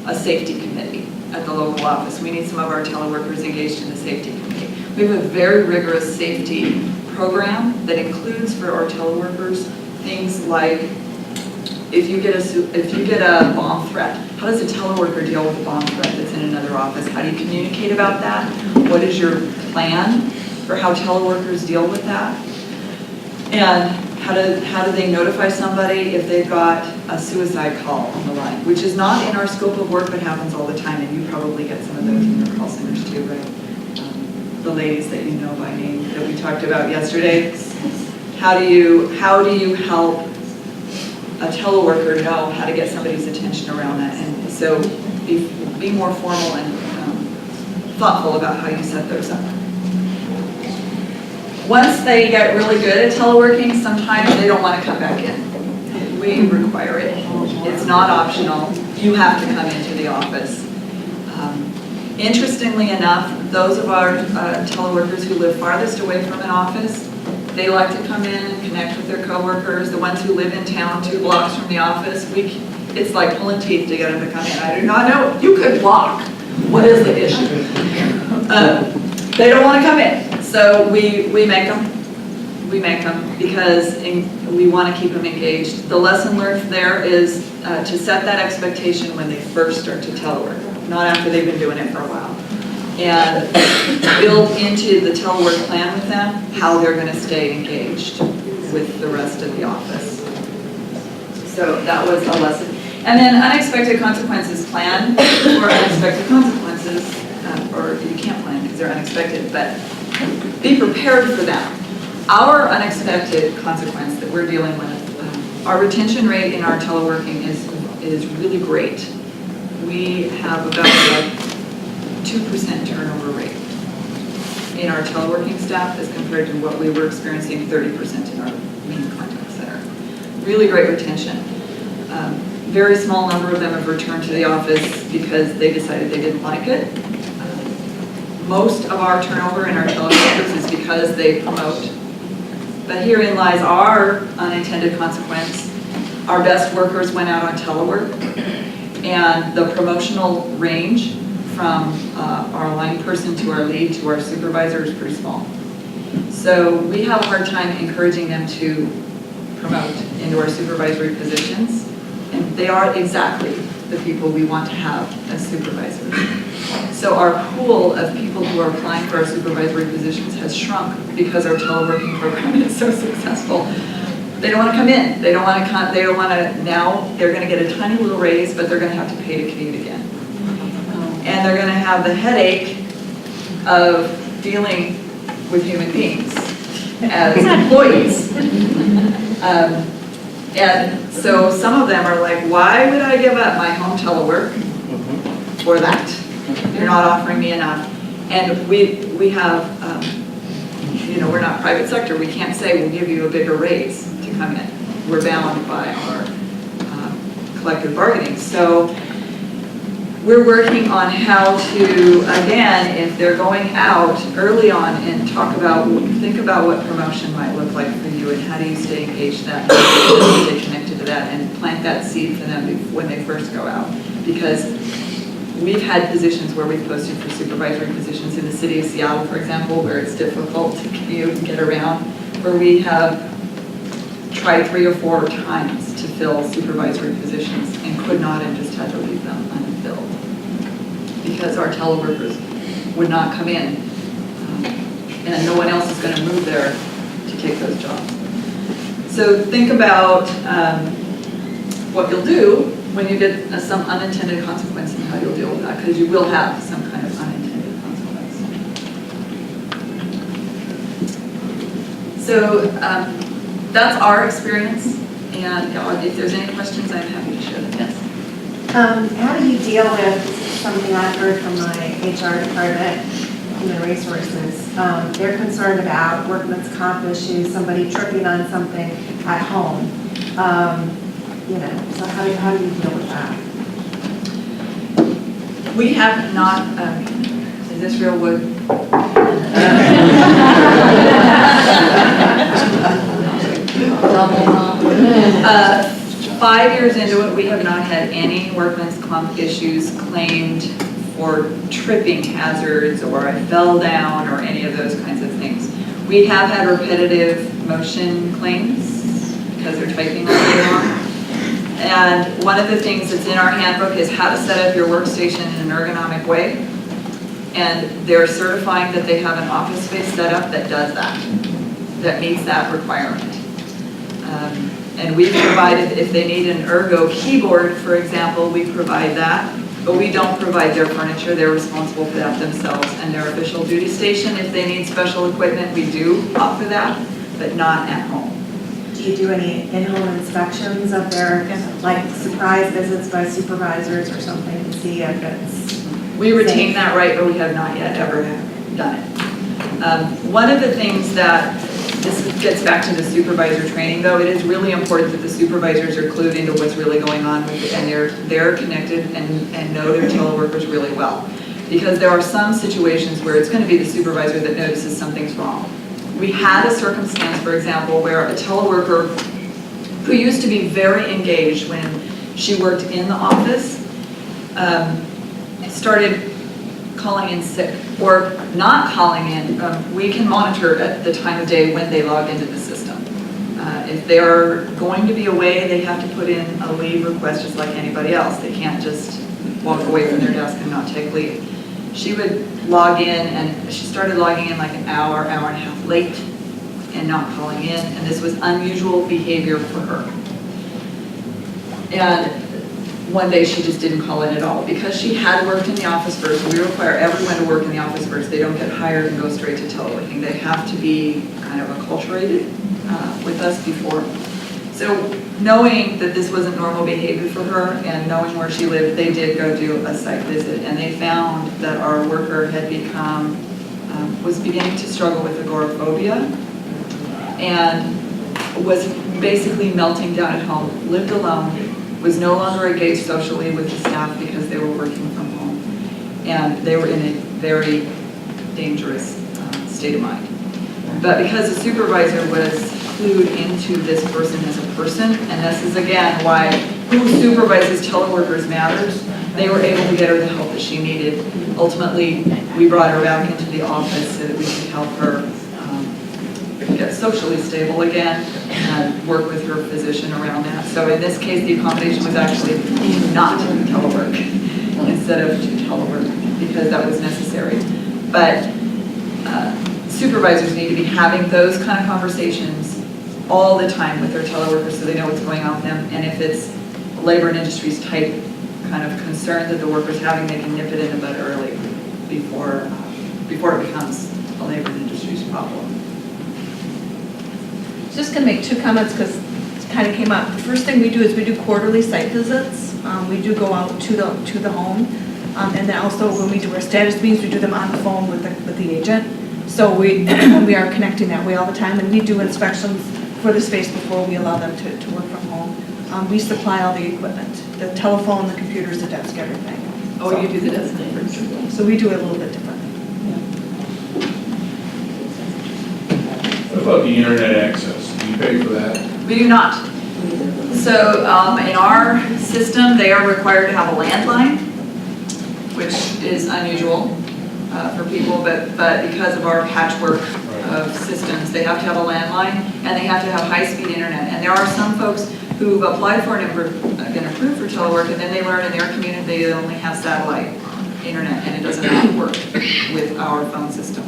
a safety committee at the local office. We need some of our teleworkers engaged in the safety committee. We have a very rigorous safety program that includes for our teleworkers things like if you get a bomb threat, how does a teleworker deal with a bomb threat that's in another office? How do you communicate about that? What is your plan for how teleworkers deal with that? And how do they notify somebody if they've got a suicide call on the line, which is not in our scope of work but happens all the time, and you probably get some of those in your call centers too, right? The ladies that you know by name that we talked about yesterday. How do you help a teleworker know how to get somebody's attention around that? And so be more formal and thoughtful about how you set those up. Once they get really good at teleworking, sometimes they don't want to come back in. We require it. It's not optional. You have to come into the office. Interestingly enough, those of our teleworkers who live farthest away from an office, they like to come in and connect with their coworkers. The ones who live in town 2 blocks from the office, it's like pulling teeth to get them to come in. I do not know. You could block. What is the issue? They don't want to come in. So we make them. We make them because we want to keep them engaged. The lesson learned there is to set that expectation when they first start to telework, not after they've been doing it for a while. And build into the telework plan with them how they're going to stay engaged with the rest of the office. So that was a lesson. And then unexpected consequences, plan for unexpected consequences, or you can't plan because they're unexpected, but be prepared for them. Our unexpected consequence that we're dealing with, our retention rate in our teleworking is really great. We have about like 2% turnover rate in our teleworking staff as compared to what we were experiencing 30% in our main contact center. Really great retention. Very small number of them have returned to the office because they decided they didn't like it. Most of our turnover in our teleworkers is because they promote. But herein lies our unintended consequence. Our best workers went out on telework, and the promotional range from our line person to our lead to our supervisor is pretty small. So we have a hard time encouraging them to promote into our supervisory positions, and they are exactly the people we want to have as supervisors. So our pool of people who are applying for our supervisory positions has shrunk because our teleworking program is so successful. They don't want to come in. They don't want to come. They don't want to. Now they're going to get a tiny little raise, but they're going to have to pay to commute again, and they're going to have the headache of dealing with human beings as employees. And so some of them are like, why would I give up my home telework for that? You're not offering me enough. And we have, we're not private sector. We can't say we'll give you a bigger raise to come in. We're bound by our collective bargaining. So we're working on how to, again, if they're going out early on and think about what promotion might look like for you and how do you stay engaged that, stay connected to that, and plant that seed for them when they first go out. Because we've had positions where we've posted for supervisory positions in the city of Seattle, for example, where it's difficult to commute and get around, where we have tried 3 or 4 times to fill supervisory positions and could not and just had to leave them unfilled because our teleworkers would not come in and no one else is going to move there to take those jobs. So think about what you'll do when you get some unintended consequence and how you'll deal with that, because you will have some kind of unintended consequence. So that's our experience, and if there's any questions, I'm happy to share them. Yes. How do you deal with something I've heard from my HR department, Human Resources? They're concerned about workman's comp issues, somebody tripping on something at home. So how do you deal with that? We have not, is this real wood? 5 years into it, we have not had any workman's comp issues claimed for tripping hazards or I fell down or any of those kinds of things. We have had repetitive motion claims because they're typing all day long. And one of the things that's in our handbook is how to set up your workstation in an ergonomic way. And they're certifying that they have an office space set up that does that meets that requirement. And we provided, if they need an ergo keyboard, for example, we provide that. But we don't provide their furniture. They're responsible for that themselves. And their official duty station, if they need special equipment, we do offer that, but not at home. Do you do any in-home inspections of their, like surprise visits by supervisors or something to see if it's We retain that right, but we have not yet ever done it. One of the things that, this gets back to the supervisor training though, it is really important that the supervisors are clued into what's really going on with it and they're connected and know their teleworkers really well. Because there are some situations where it's going to be the supervisor that notices something's wrong. We had a circumstance, for example, where a teleworker who used to be very engaged when she worked in the office started calling in sick or not calling in, we can monitor at the time of day when they log into the system. If they're going to be away, they have to put in a leave request just like anybody else. They can't just walk away from their desk and not take leave. She would log in, and she started logging in like an hour, hour and a half late and not calling in, and this was unusual behavior for her. And one day she just didn't call in at all because she had worked in the office first. We require everyone to work in the office first. They don't get hired and go straight to teleworking. They have to be kind of acculturated with us before. So knowing that this wasn't normal behavior for her and knowing where she lived, they did go do a site visit, and they found that our worker had become, was beginning to struggle with agoraphobia and was basically melting down at home, lived alone, was no longer engaged socially with the staff because they were working from home, and they were in a very dangerous state of mind. But because the supervisor was clued into this person as a person, and this is again why who supervises teleworkers matters, they were able to get her the help that she needed. Ultimately, we brought her back into the office so that we could help her get socially stable again and work with her physician around that. So in this case, the accommodation was actually not telework instead of telework because that was necessary. But supervisors need to be having those kind of conversations all the time with their teleworkers so they know what's going on with them. And if it's labor and industries type kind of concern that the worker's having, they can nip it in the bud early before it becomes a labor and industries problem. Just going to make two comments because it kind of came up. The first thing we do is we do quarterly site visits. We do go out to the home. And then also when we do our status meetings, we do them on the phone with the agent. So we are connecting that way all the time, and we do inspections for the space before we allow them to work from home. We supply all the equipment, the telephone, the computers, the desk, everything. Oh, so, you do the desk different. So we do it a little bit differently. What about the internet access? Do you pay for that? We do not. So in our system, they are required to have a landline, which is unusual for people, but because of our patchwork of systems, they have to have a landline and they have to have high-speed internet. And there are some folks who've applied for and been approved for telework, and then they learn in their community they only have satellite internet, and it doesn't work with our phone system.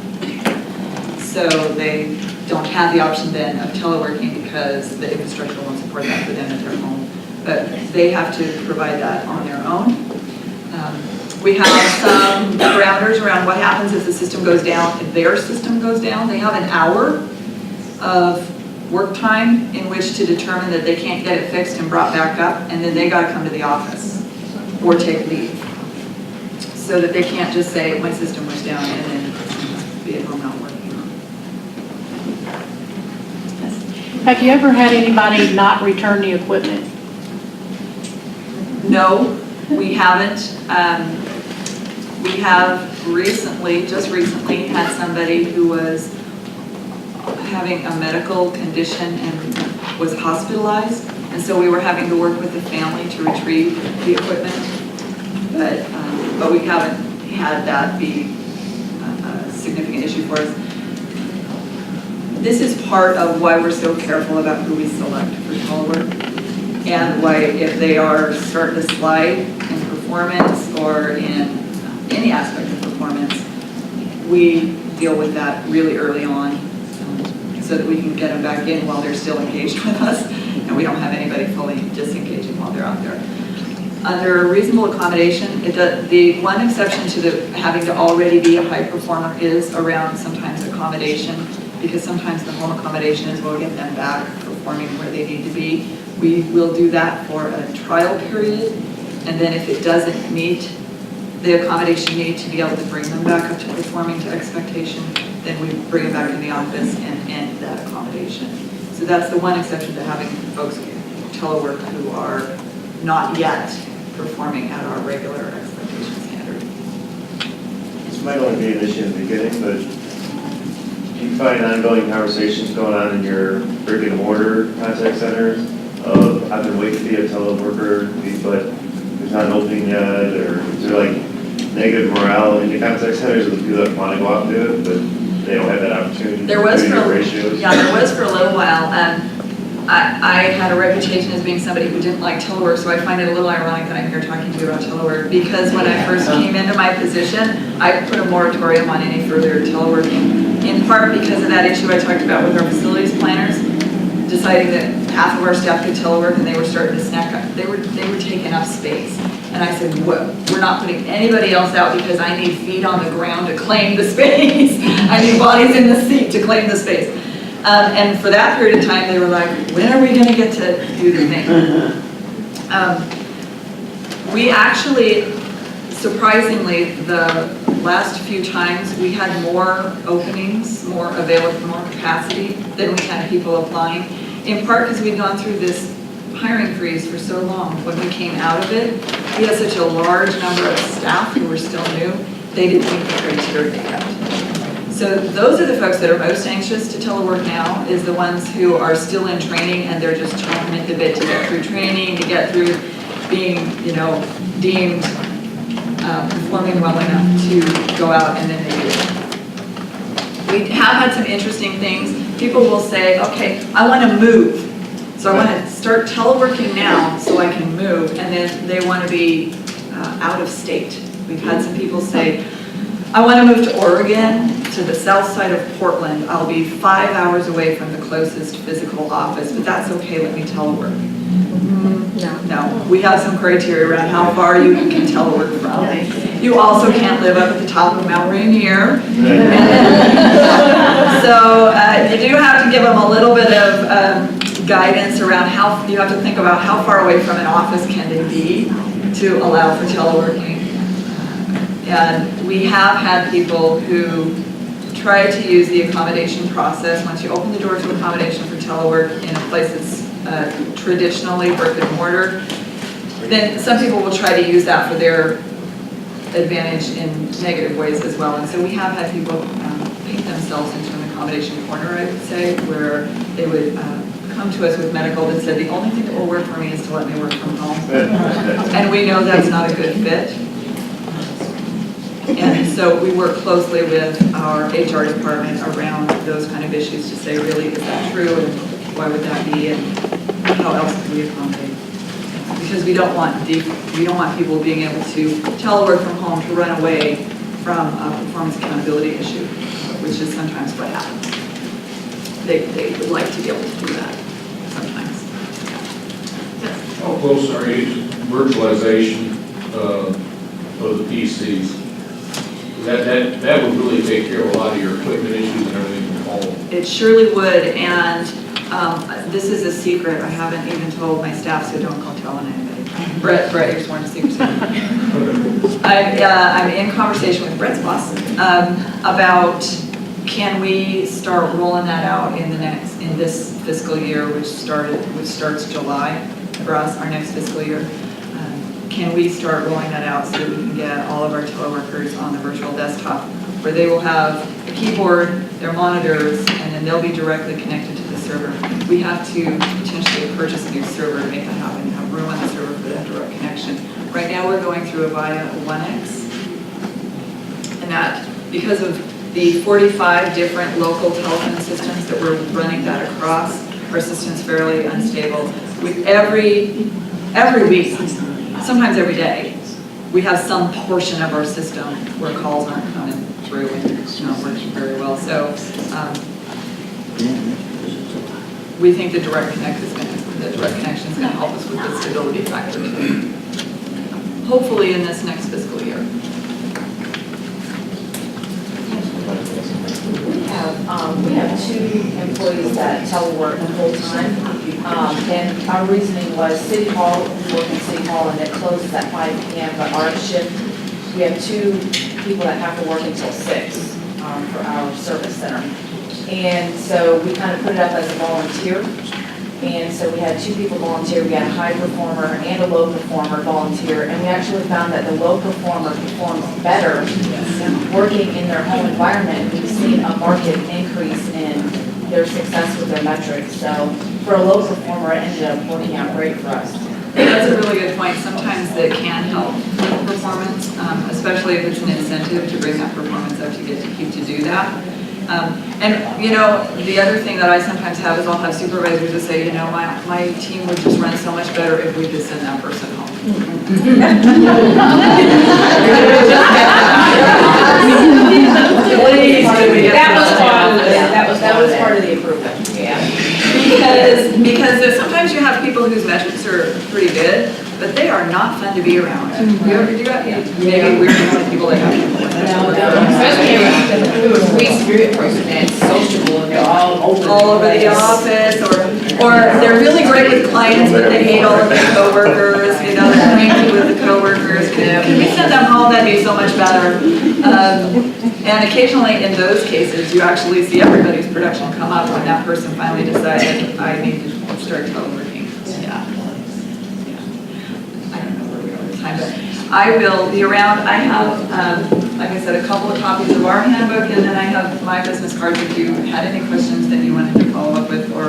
So they don't have the option then of teleworking because the infrastructure won't support that for them at their home. But they have to provide that on their own. We have some parameters around what happens if the system goes down. If their system goes down, they have an hour of work time in which to determine that they can't get it fixed and brought back up, and then they got to come to the office or take leave. So that they can't just say, my system was down and then be at home not working. Have you ever had anybody not return the equipment? No, we haven't. We have just recently had somebody who was having a medical condition and was hospitalized, and so we were having to work with the family to retrieve the equipment. But we haven't had that be a significant issue for us. This is part of why we're so careful about who we select for telework, and why if they are starting to slide in performance or in any aspect of performance, we deal with that really early on so that we can get them back in while they're still engaged with us, and we don't have anybody fully disengaging while they're out there. Under reasonable accommodation, the one exception to having to already be a high performer is around sometimes accommodation, because sometimes the home accommodation is we'll get them back performing where they need to be. We will do that for a trial period, and then if it doesn't meet the accommodation need to be able to bring them back up to performing to expectation, then we bring them back in the office and end that accommodation. So that's the one exception to having folks telework who are not yet performing at our regular expectation standard. This might only be an issue in the beginning, but do you find ongoing conversations going on in your brick and mortar contact centers of, I've been waiting to be a teleworker, but there's not an opening yet, or is there like negative morale in the contact centers of the people that want to go out and do it, but they don't have that opportunity? There was due to for, ratios? yeah, there was for a little while. I had a reputation as being somebody who didn't like telework, so I find it a little ironic that I'm here talking to you about telework, because when I first came into my position, I put a moratorium on any further teleworking, in part because of that issue I talked about with our facilities planners, deciding that half of our staff could telework and they were starting to snack up. They were taking up space. And I said, whoa, we're not putting anybody else out because I need feet on the ground to claim the space. I need bodies in the seat to claim the space. And for that period of time, they were like, when are we going to get to do the thing? We actually, surprisingly, the last few times, we had more openings, more available, more capacity than we had people applying. In part because we'd gone through this hiring freeze for so long. When we came out of it, we had such a large number of staff who were still new, they didn't meet the criteria yet. So those are the folks that are most anxious to telework now, is the ones who are still in training and they're just chomping at the bit to get through training, to get through being, deemed performing well enough to go out, and then they do it. We have had some interesting things. People will say, okay, I want to move. So I want to start teleworking now so I can move, and then they want to be out of state. We've had some people say, I want to move to Oregon, to the south side of Portland. I'll be 5 hours away from the closest physical office, but that's okay, let me telework. No, we have some criteria around how far you can telework from. You also can't live up at the top of Mount Rainier. So you do have to give them a little bit of guidance around how, you have to think about how far away from an office can they be to allow for teleworking. And we have had people who try to use the accommodation process. Once you open the door to accommodation for telework in a place that's traditionally brick and mortar, then some people will try to use that for their advantage in negative ways as well. And so we have had people paint themselves into an accommodation corner, I would say, where they would come to us with medical that said, the only thing that will work for me is to let me work from home. And we know that's not a good fit. And so we work closely with our HR department around those kind of issues to say, really, is that true, and why would that be, and how else can we accommodate? Because we don't want people being able to telework from home to run away from a performance accountability issue, which is sometimes what happens. They would like to be able to do that sometimes. How close are you to virtualization of the PCs? That would really take care of a lot of your equipment issues and everything from home. It surely would, and this is a secret. I haven't even told my staff, so don't go telling anybody. Brett, you're sworn to secrecy. I'm in conversation with Brett's boss about can we start rolling that out in this fiscal year, which starts July for us, our next fiscal year. Can we start rolling that out so that we can get all of our teleworkers on the virtual desktop, where they will have a keyboard, their monitors, and then they'll be directly connected to the server. We have to potentially purchase a new server to make that happen, have room on the server for that direct connection. Right now we're going through a Avaya 1X, and that, because of the 45 different local telephone systems that we're running that across, our system's fairly unstable. With every week, sometimes every day, we have some portion of our system where calls aren't coming through and it's not working very well. So we think the direct connection is going to help us with the stability factor too. Hopefully in this next fiscal year. We have 2 employees that telework full time, and our reasoning was City Hall, we work in City Hall and it closes at 5 p.m. But our shift, we have 2 people that have to work until 6 for our service center, and so we kind of put it up as a volunteer. And so we had 2 people volunteer. We had a high performer and a low performer volunteer, and we actually found that the low performer performs better working in their home environment. We've seen a marked increase in their success with their metrics. So for a low performer, it ended up working out great for us. That's a really good point. Sometimes it can help with performance, especially if it's an incentive to bring that performance up, to get to keep to do that. And you know, the other thing that I sometimes have is I'll have supervisors that say, you know, my team would just run so much better if we could send that person home. That was part of the improvement, yeah. Because sometimes you have people whose metrics are pretty good, but they are not fun to be around. You ever do that? Maybe we're the only people that have people like that. Especially if it's a free spirit person that's sociable and they're all over the office, or they're really great with clients, but they hate all of their coworkers, you know, they're cranky with the coworkers. Can we send them home? That'd be so much better. And occasionally in those cases, you actually see everybody's production come up when that person finally decided, I need to start teleworking. Yeah. I don't know where we are this time, but I will be around. I have, like I said, a couple of copies of our handbook, and then I have my business cards if you had any questions that you wanted to follow up with, or